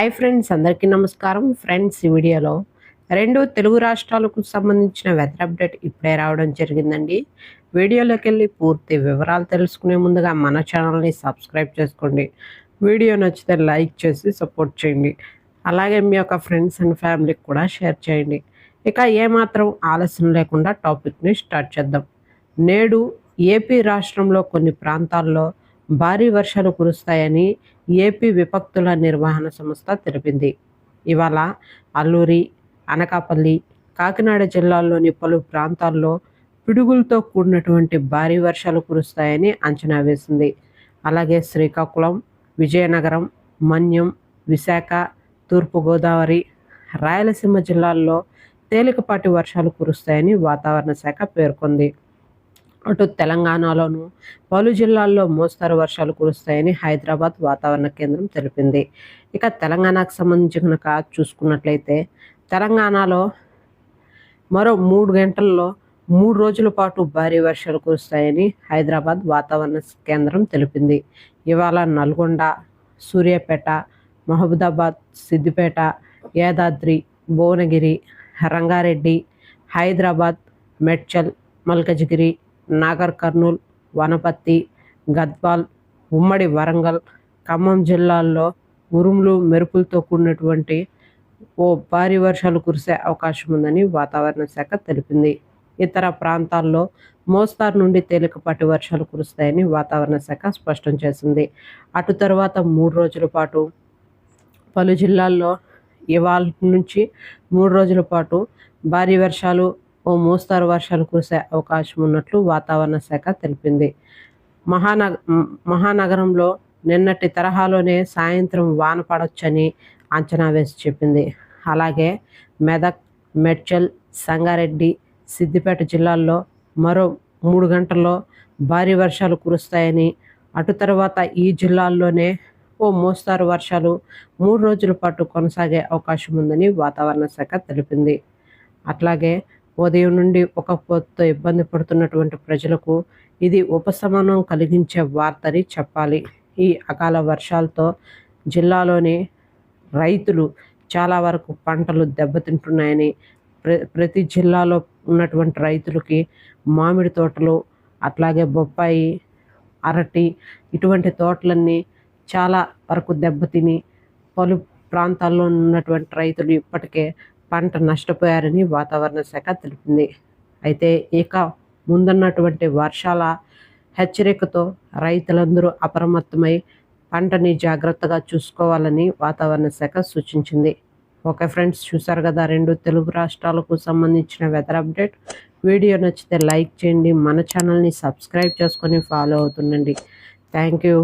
Hi friends, అందరికీ నమస్కారం. Friends, ఈ వీడియోలో రెండు తెలుగు రాష్ట్రాలకు సంబంధించిన వెదర్ అప్డేట్ ఇప్పుడే రావడం జరిగిందండి. వీడియోలోకి వెళ్ళి పూర్తి వివరాలు తెలుసుకునే ముందుగా మన ఛానల్ని సబ్స్క్రైబ్ చేసుకోండి. వీడియో నచ్చితే లైక్ చేసి సపోర్ట్ చేయండి. అలాగే మీ యొక్క ఫ్రెండ్స్ అండ్ ఫ్యామిలీకి కూడా షేర్ చేయండి. ఇక ఏమాత్రం ఆలస్యం లేకుండా టాపిక్ని స్టార్ట్ చేద్దాం. నేడు ఏపీ రాష్ట్రంలో కొన్ని ప్రాంతాల్లో భారీ వర్షాలు కురుస్తాయని ఏపీ విపత్తుల నిర్వహణ సంస్థ తెలిపింది. ఇవాళ అల్లూరి, అనకాపల్లి, కాకినాడ జిల్లాల్లోని పలు ప్రాంతాల్లో పిడుగులతో కూడినటువంటి భారీ వర్షాలు కురుస్తాయని అంచనా వేసింది. అలాగే శ్రీకాకుళం, విజయనగరం, మన్యం, విశాఖ, తూర్పుగోదావరి, రాయలసీమ జిల్లాల్లో తేలికపాటి వర్షాలు కురుస్తాయని వాతావరణ శాఖ పేర్కొంది. అటు తెలంగాణలోను పలు జిల్లాల్లో మోస్తరు వర్షాలు కురుస్తాయని హైదరాబాద్ వాతావరణ కేంద్రం తెలిపింది. ఇక తెలంగాణకు సంబంధించి కనుక చూసుకున్నట్లయితే తెలంగాణలో మరో 3 గంటల్లో 3 రోజుల పాటు భారీ వర్షాలు కురుస్తాయని హైదరాబాద్ వాతావరణ కేంద్రం తెలిపింది. ఇవాళ నల్గొండ, సూర్యాపేట, మహబూబాబాద్, సిద్దిపేట, యాదాద్రి, భువనగిరి, రంగారెడ్డి, హైదరాబాద్, మేడ్చల్, మల్కజ్గిరి, నాగర్ కర్నూల్, వనపర్తి, గద్వాల్, ఉమ్మడి వరంగల్, ఖమ్మం జిల్లాల్లో ఉరుములు, మెరుపులతో కూడినటువంటి ఓ భారీ వర్షాలు కురిసే అవకాశం ఉందని వాతావరణ శాఖ తెలిపింది. ఇతర ప్రాంతాల్లో మోస్తారు నుండి తేలికపాటి వర్షాలు కురుస్తాయని వాతావరణ శాఖ స్పష్టం చేసింది. అటు తర్వాత 3 రోజుల పాటు పలు జిల్లాల్లో ఇవాళ నుంచి 3 రోజుల పాటు భారీ వర్షాలు, ఓ మోస్తారు వర్షాలు కురిసే అవకాశం ఉన్నట్లు వాతావరణ శాఖ తెలిపింది. మహానగరంలో నిన్నటి తరహాలోనే సాయంత్రం వాన పడొచ్చని అంచనా వేసి చెప్పింది. అలాగే మెదక్, మేడ్చల్, సంగారెడ్డి, సిద్దిపేట జిల్లాల్లో మరో 3 గంటల్లో భారీ వర్షాలు కురుస్తాయని, అటు తర్వాత ఈ జిల్లాల్లోనే ఓ మోస్తారు వర్షాలు 3 రోజుల పాటు కొనసాగే అవకాశం ఉందని వాతావరణ శాఖ తెలిపింది. అట్లాగే ఉదయం నుండి ఉక్కపోతతో ఇబ్బంది పడుతున్నటువంటి ప్రజలకు ఇది ఉపశమనం కలిగించే వార్తని చెప్పాలి. ఈ అకాల వర్షాలతో జిల్లాలోని రైతులు చాలా వరకు పంటలు దెబ్బతింటున్నాయని, ప్రతి జిల్లాలో ఉన్నటువంటి రైతులకి మామిడి తోటలు, అట్లాగే బొప్పాయి, అరటి ఇటువంటి తోటలన్నీ చాలా వరకు దెబ్బతిని పలు ప్రాంతాల్లో ఉన్నటువంటి రైతులు ఇప్పటికే పంట నష్టపోయారని వాతావరణ శాఖ తెలిపింది. అయితే ఇక ముందున్నటువంటి వర్షాల హెచ్చరికతో రైతులందరూ అప్రమత్తమై పంటని జాగ్రత్తగా చూసుకోవాలని వాతావరణ శాఖ సూచించింది. ఓకే ఫ్రెండ్స్, చూసారు కదా రెండు తెలుగు రాష్ట్రాలకు సంబంధించిన వెదర్ అప్డేట్. వీడియో నచ్చితే లైక్ చేయండి, మన ఛానల్ని సబ్స్క్రైబ్ చేసుకొని ఫాలో అవుతుండండి. Thank you.